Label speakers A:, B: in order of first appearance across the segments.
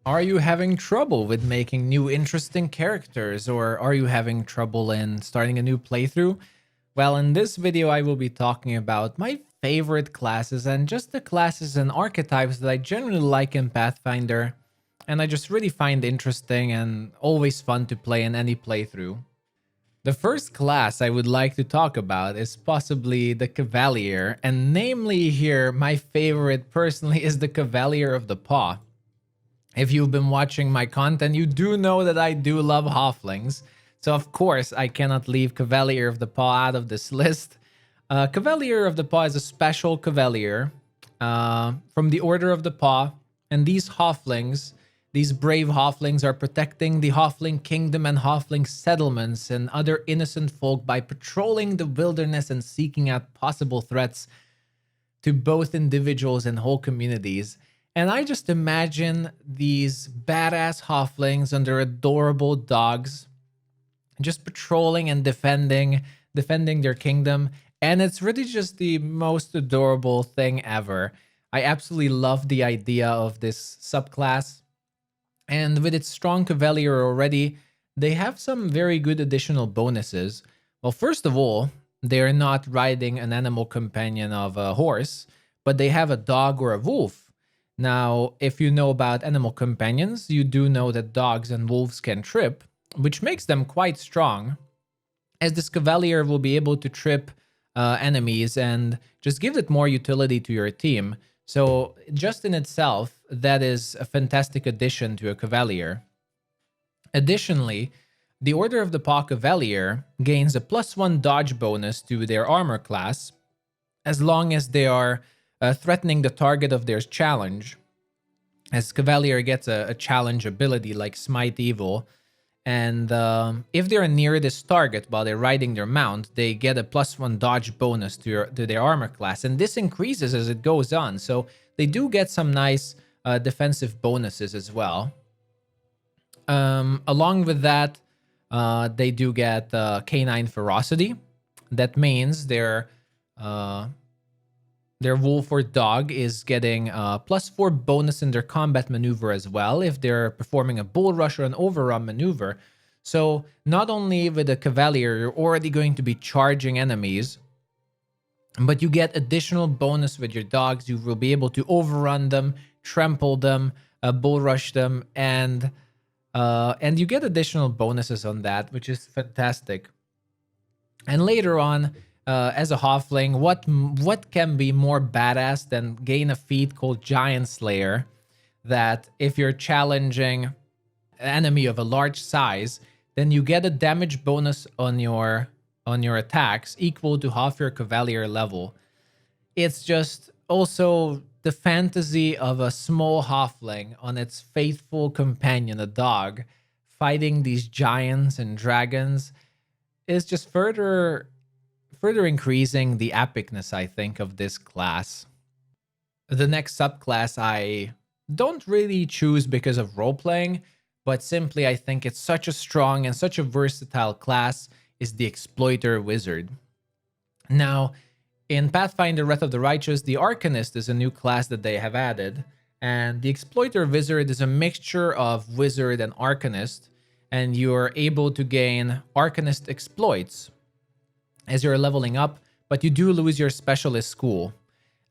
A: Are you having trouble with making new interesting characters, or are you having trouble in starting a new playthrough? Well, in this video, I will be talking about my favorite classes and just the classes and archetypes that I generally like in Pathfinder, and I just really find interesting and always fun to play in any playthrough. The first class I would like to talk about is possibly the Cavalier, and namely here, my favorite personally is the Cavalier of the Paw. If you've been watching my content, you do know that I do love Hofflings. So of course, I cannot leave Cavalier of the Paw out of this list. Cavalier of the Paw is a special Cavalier from the Order of the Paw. And these Hofflings, these brave Hofflings are protecting the Hoffling Kingdom and Hoffling settlements and other innocent folk by patrolling the wilderness and seeking out possible threats to both individuals and whole communities. And I just imagine these badass Hofflings under adorable dogs just patrolling and defending their kingdom. And it's really just the most adorable thing ever. I absolutely love the idea of this subclass. And with its strong Cavalier already, they have some very good additional bonuses. Well, first of all, they're not riding an animal companion of a horse, but they have a dog or a wolf. Now, if you know about animal companions, you do know that dogs and wolves can trip, which makes them quite strong, as this Cavalier will be able to trip enemies and just give it more utility to your team. So just in itself, that is a fantastic addition to a Cavalier. Additionally, the Order of the Paw Cavalier gains a +1 dodge bonus to their armor class, as long as they are threatening the target of their challenge. As Cavalier gets a challenge ability like Smite Evil, and if they're near this target while they're riding their mount, they get a +1 dodge bonus to their armor class, and this increases as it goes on. So they do get some nice defensive bonuses as well. Along with that, they do get canine ferocity. That means their wolf or dog is getting a +4 bonus in their combat maneuver as well if they're performing a bull rush or an overrun maneuver. So not only with a Cavalier, you're already going to be charging enemies, but you get additional bonus with your dogs. You will be able to overrun them, trample them, bull rush them, and you get additional bonuses on that, which is fantastic. And later on, as a Hoffling, what can be more badass than gain a feat called Giant Slayer, that if you're challenging an enemy of a large size, then you get a damage bonus on your attacks equal to half your Cavalier level. It's just also the fantasy of a small Hoffling on its faithful companion, a dog, fighting these giants and dragons is just further increasing the epicness, I think, of this class. The next subclass I don't really choose because of role-playing, but simply I think it's such a strong and such a versatile class, is the Exploiter Wizard. Now, in Pathfinder Wrath of the Righteous, the Arcanist is a new class that they have added, and the Exploiter Wizard is a mixture of Wizard and Arcanist, and you're able to gain Arcanist exploits as you're leveling up, but you do lose your Specialist School.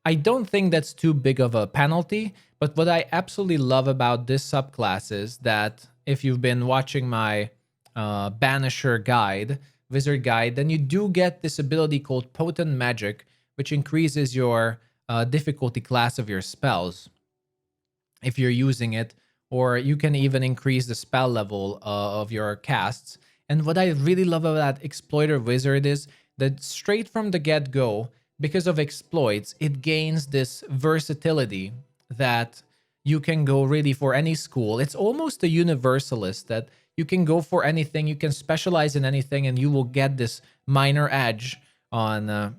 A: I don't think that's too big of a penalty, but what I absolutely love about this subclass is that if you've been watching my Banisher guide, Wizard guide, then you do get this ability called Potent Magic, which increases your difficulty class of your spells if you're using it, or you can even increase the spell level of your casts. And what I really love about Exploiter Wizard is that straight from the get-go, because of exploits, it gains this versatility that you can go really for any school. It's almost a universalist that you can go for anything, you can specialize in anything, and you will get this minor edge on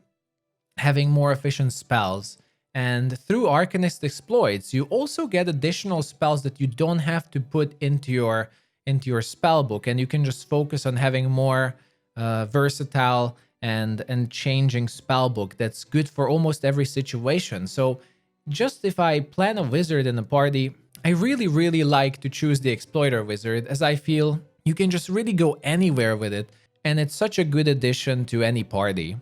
A: having more efficient spells. And through Arcanist exploits, you also get additional spells that you don't have to put into your spell book, and you can just focus on having more versatile and changing spellbook that's good for almost every situation. So just if I plan a wizard in a party, I really, really like to choose the Exploiter Wizard, as I feel you can just really go anywhere with it, and it's such a good addition to any party.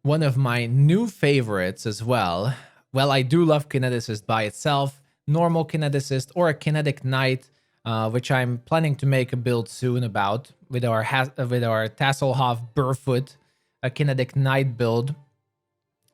A: One of my new favorites as well, well, I do love Kineticist by itself, normal Kineticist, or a Kinetic Knight, which I'm planning to make a build soon about with our Tasselhoff Burfoot, a Kinetic Knight build.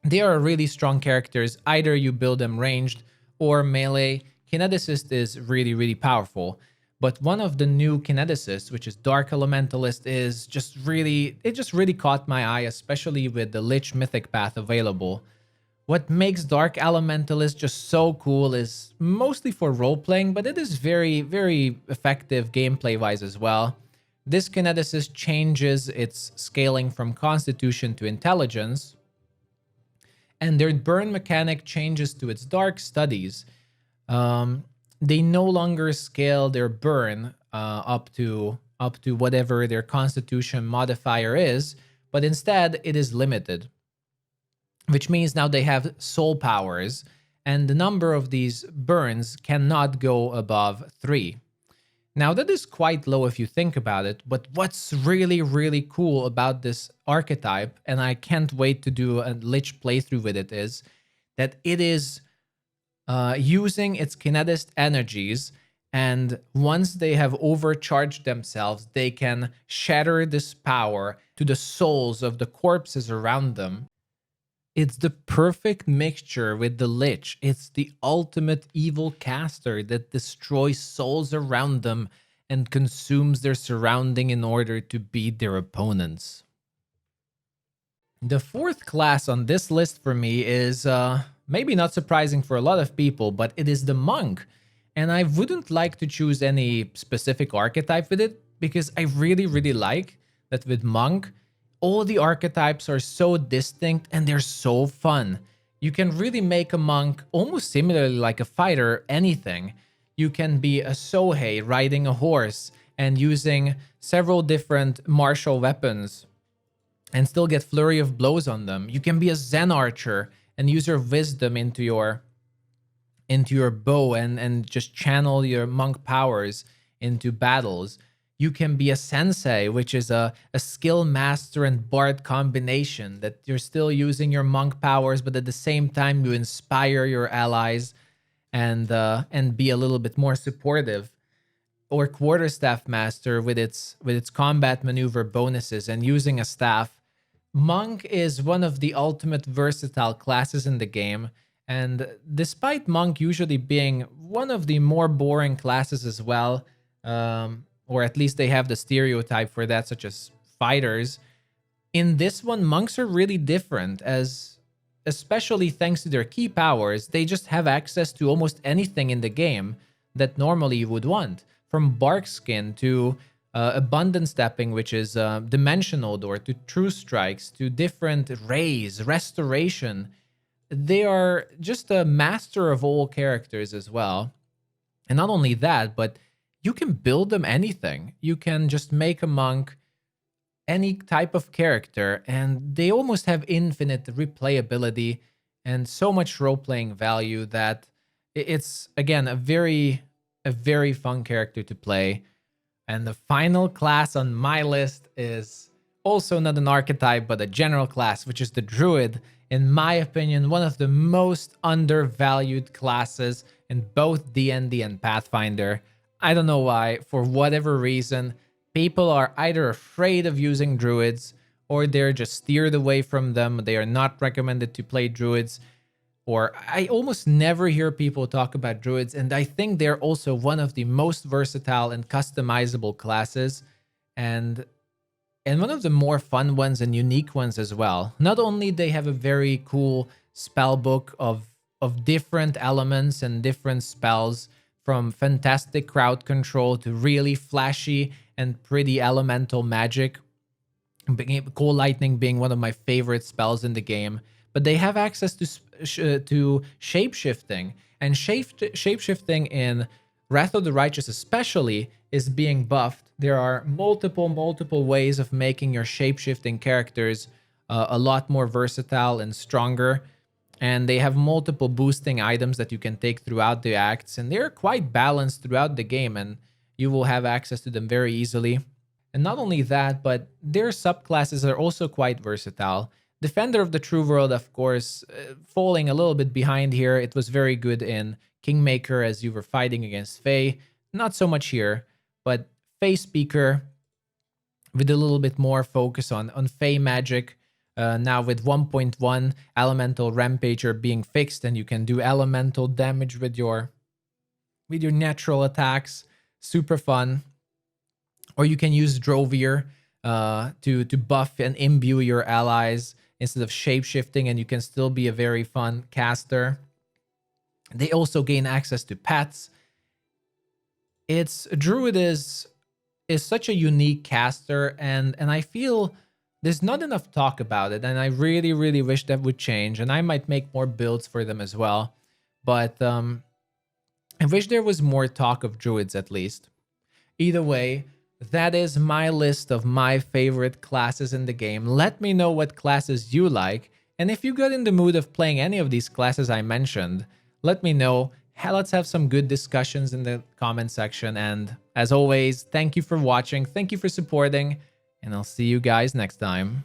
A: They are really strong characters. Either you build them ranged or melee. Kineticist is really, really powerful. But one of the new Kineticists, which is Dark Elementalist, is just really, it just really caught my eye, especially with the Lich Mythic path available. What makes Dark Elementalist just so cool is mostly for role-playing, but it is very, very effective gameplay-wise as well. This Kineticist changes its scaling from Constitution to Intelligence, and their burn mechanic changes to its Dark Studies. They no longer scale their burn up to whatever their Constitution modifier is, but instead it is limited, which means now they have soul powers, and the number of these burns cannot go above 3. Now, that is quite low if you think about it, but what's really, really cool about this archetype, and I can't wait to do a Lich playthrough with it, is that it is using its Kinetist energies, and once they have overcharged themselves, they can shatter this power to the souls of the corpses around them. It's the perfect mixture with the Lich. It's the ultimate evil caster that destroys souls around them and consumes their surrounding in order to beat their opponents. The fourth class on this list for me is maybe not surprising for a lot of people, but it is the Monk. And I wouldn't like to choose any specific archetype with it, because I really, really like that with Monk, all the archetypes are so distinct and they're so fun. You can really make a monk almost similarly like a fighter, anything. You can be a Sohei riding a horse and using several different martial weapons and still get flurry of blows on them. You can be a Zen archer and use your wisdom into your bow and just channel your monk powers into battles. You can be a sensei, which is a skill master and bard combination, that you're still using your monk powers, but at the same time you inspire your allies and be a little bit more supportive. Or quarterstaff master with its combat maneuver bonuses and using a staff. Monk is one of the ultimate versatile classes in the game, and despite Monk usually being one of the more boring classes as well, or at least they have the stereotype for that, such as fighters. In this one, monks are really different, as especially thanks to their key powers, they just have access to almost anything in the game that normally you would want. From bark skin to abundance stepping, which is dimensional door, to true strikes, to different rays, restoration. They are just a master of all characters as well. And not only that, but you can build them anything. You can just make a monk any type of character, and they almost have infinite replayability and so much role-playing value that it's, again, a very fun character to play. And the final class on my list is also not an archetype, but a general class, which is the Druid. In my opinion, one of the most undervalued classes in both D&D and Pathfinder. I don't know why, for whatever reason, people are either afraid of using druids or they're just steered away from them. They are not recommended to play druids, or I almost never hear people talk about druids, and I think they're also one of the most versatile and customizable classes, and one of the more fun ones and unique ones as well. Not only they have a very cool spell book of different elements and different spells, from fantastic crowd control to really flashy and pretty elemental magic, Cold Lightning being one of my favorite spells in the game. But they have access to shape-shifting, and shape-shifting in Wrath of the Righteous especially is being buffed. There are multiple ways of making your shape-shifting characters a lot more versatile and stronger. And they have multiple boosting items that you can take throughout the acts, and they're quite balanced throughout the game, and you will have access to them very easily. And not only that, but their subclasses are also quite versatile. Defender of the True World, of course, falling a little bit behind here. It was very good in Kingmaker as you were fighting against Fae. Not so much here, but Fae Speaker with a little bit more focus on Fae magic. Now with 1.1 Elemental Rampager being fixed, and you can do elemental damage with your natural attacks. Super fun. Or you can use Drovier to buff and imbue your allies instead of shapeshifting, and you can still be a very fun caster. They also gain access to pets. Druid is such a unique caster, and I feel there's not enough talk about it, and I really, really wish that would change, and I might make more builds for them as well. But I wish there was more talk of druids at least. Either way, that is my list of my favorite classes in the game. Let me know what classes you like, and if you got in the mood of playing any of these classes I mentioned, let me know. Let's have some good discussions in the comment section, and as always, thank you for watching, thank you for supporting, and I'll see you guys next time.